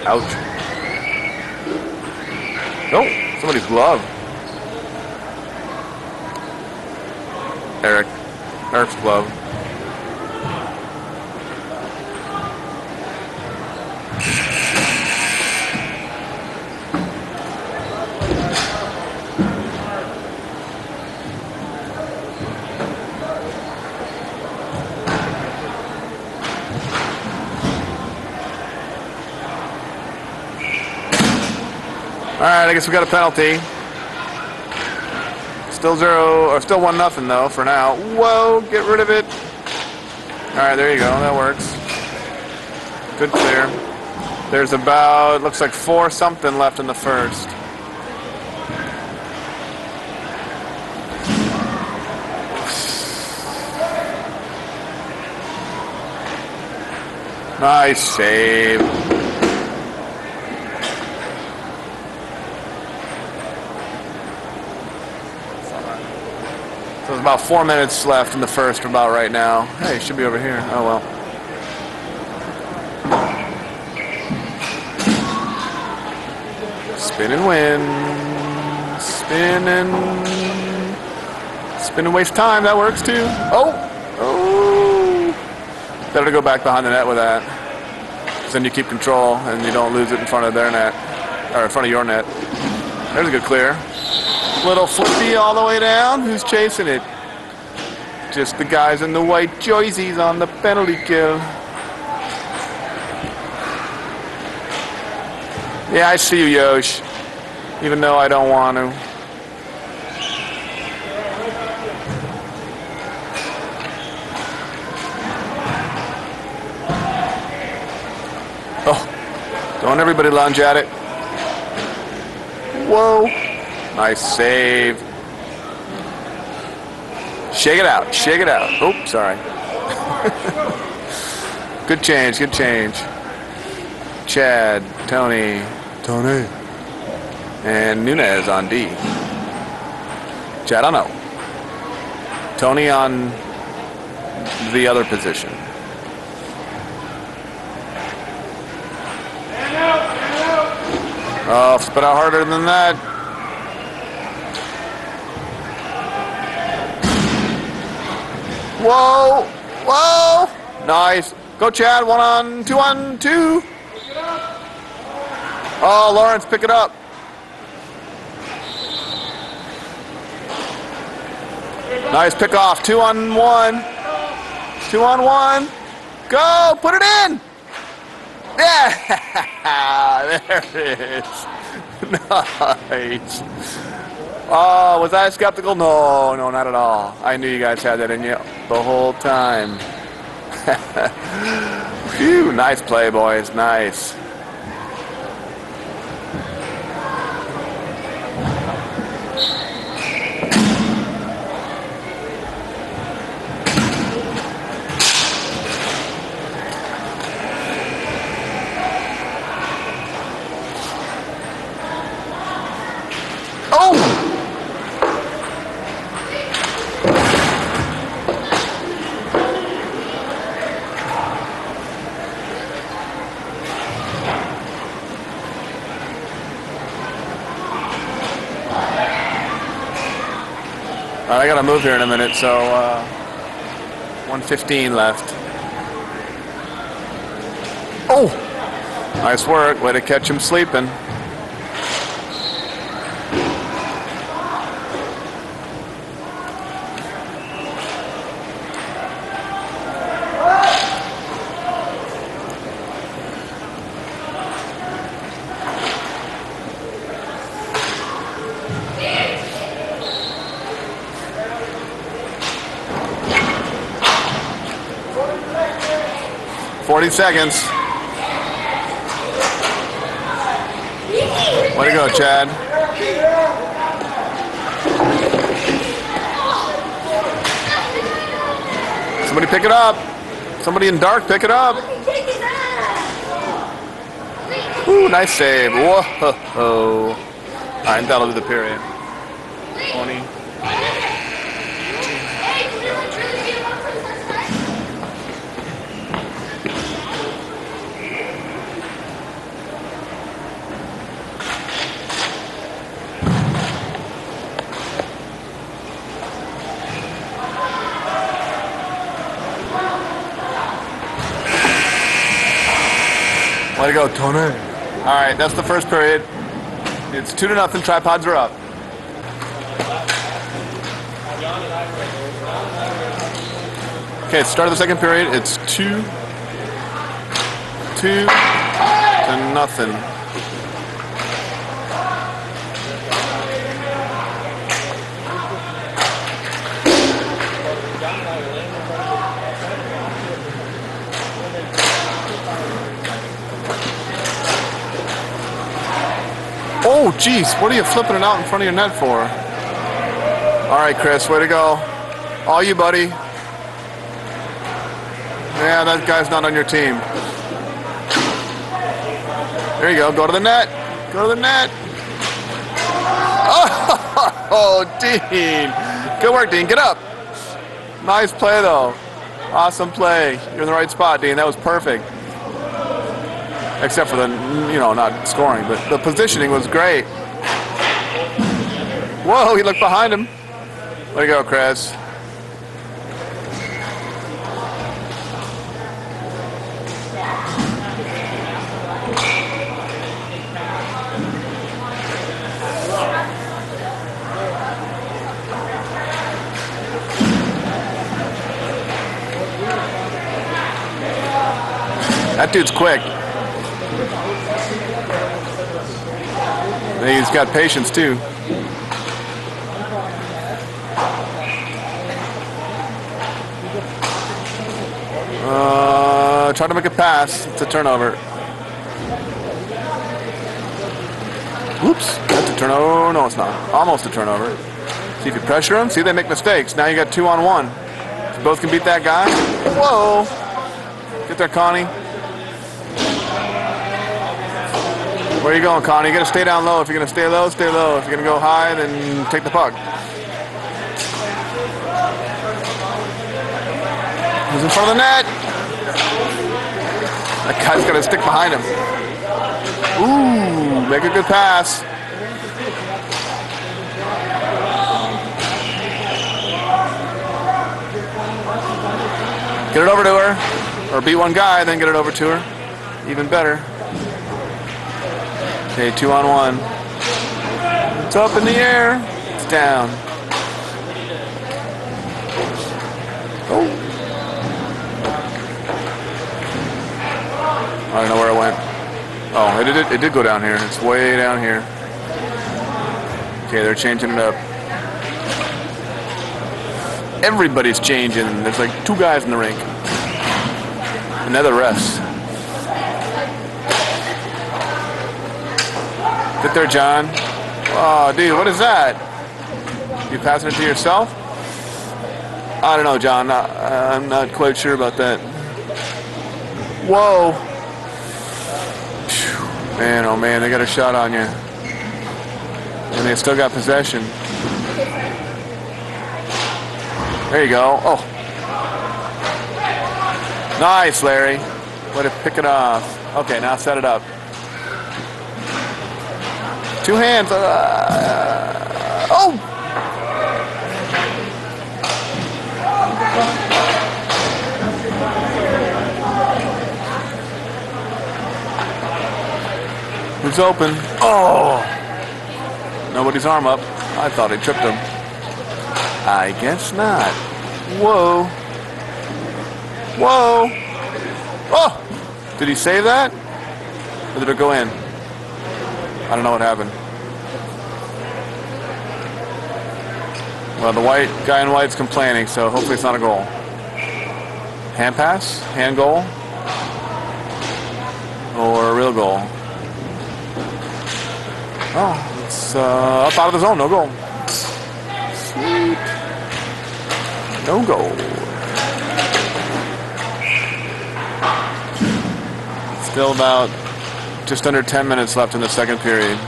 Ouch. Oh, somebody's glove. Eric's glove. All right, I guess we got a penalty. Still 0, or still 1-0 though for now. Whoa, get rid of it. All right, there you go. That works. Good clear. There's about, looks like 4 something left in the first. Nice save. So there's about 4 minutes left in the first about right now. Hey, it should be over here. Oh well. Spin and win. Spin and waste time. That works too. Oh! Oh! Better to go back behind the net with that. Because then you keep control and you don't lose it in front of their net. Or in front of your net. There's a good clear. Little flippy all the way down. Who's chasing it? Just the guys in the white jerseys on the penalty kill. Yeah, I see you, Yosh. Even though I don't want to. Oh, don't everybody lunge at it. Whoa. Nice save. Shake it out. Shake it out. Oh, sorry. Good change. Good change. Chad, Tony, and Nunes on D. Chad on O. Tony on the other position. Oh, spit out harder than that. Whoa! Whoa! Nice. Go, Chad. 1 on, 2 on 2. Oh, Lawrence, pick it up. Nice pick off. 2 on 1. 2 on 1. Go! Put it in! Yeah! There it is. Nice. Oh, was I skeptical? No, no, not at all. I knew you guys had that in you the whole time. Phew, nice play, boys. Nice. Oh! I gotta move here in a minute, so 1:15 left. Oh! Nice work. Way to catch him sleeping. Forty seconds. Way to go, Chad. Somebody pick it up. Somebody in dark, pick it up. Ooh, nice save. Whoa. All right, that'll do the period. 20. Way to go, Tony. All right, that's the first period. It's 2-0. Tripods are up. Okay, start of the second period. It's 2-0. Oh, jeez, what are you flipping it out in front of your net for? All right, Chris, way to go. All you, buddy. Yeah, that guy's not on your team. There you go. Go to the net. Go to the net. Oh, Dean. Good work, Dean. Get up. Nice play, though. Awesome play. You're in the right spot, Dean. That was perfect. Except for the, not scoring, but the positioning was great. Whoa, he looked behind him. Way to go, Chris. That dude's quick. He's got patience too. Try to make a pass. It's a turnover. Oops. That's a turnover. Oh, no, it's not. Almost a turnover. See if you pressure them. See, they make mistakes. Now you got 2-on-1. So both can beat that guy. Whoa. Get there, Konni. Where are you going, Konni? You're going to stay down low. If you're going to stay low, stay low. If you're going to go high, then take the puck. He's in front of the net. That guy's got to stick behind him. Ooh, make a good pass. Get it over to her. Or beat one guy, then get it over to her. Even better. Okay, 2-on-1. It's up in the air. It's down. Oh. I don't know where it went. Oh, it did go down here. It's way down here. Okay, they're changing it up. Everybody's changing. There's like 2 guys in the rink. Another refs. Get there, John. Oh, dude, what is that? You passing it to yourself? I don't know, John. I'm not quite sure about that. Whoa. Man, oh man, they got a shot on you. And they still got possession. There you go. Oh. Nice, Larry. Way to pick it off. Okay, now set it up. 2 hands. Oh! Who's open? Oh! Nobody's arm up. I thought he tripped him. I guess not. Whoa. Whoa. Oh! Did he save that? Or did it go in? I don't know what happened. Well, the white guy in white's complaining, so hopefully it's not a goal. Hand pass? Hand goal? Or a real goal? Oh, it's up out of the zone. No goal. Sweet. No goal. Still about just under 10 minutes left in the second period.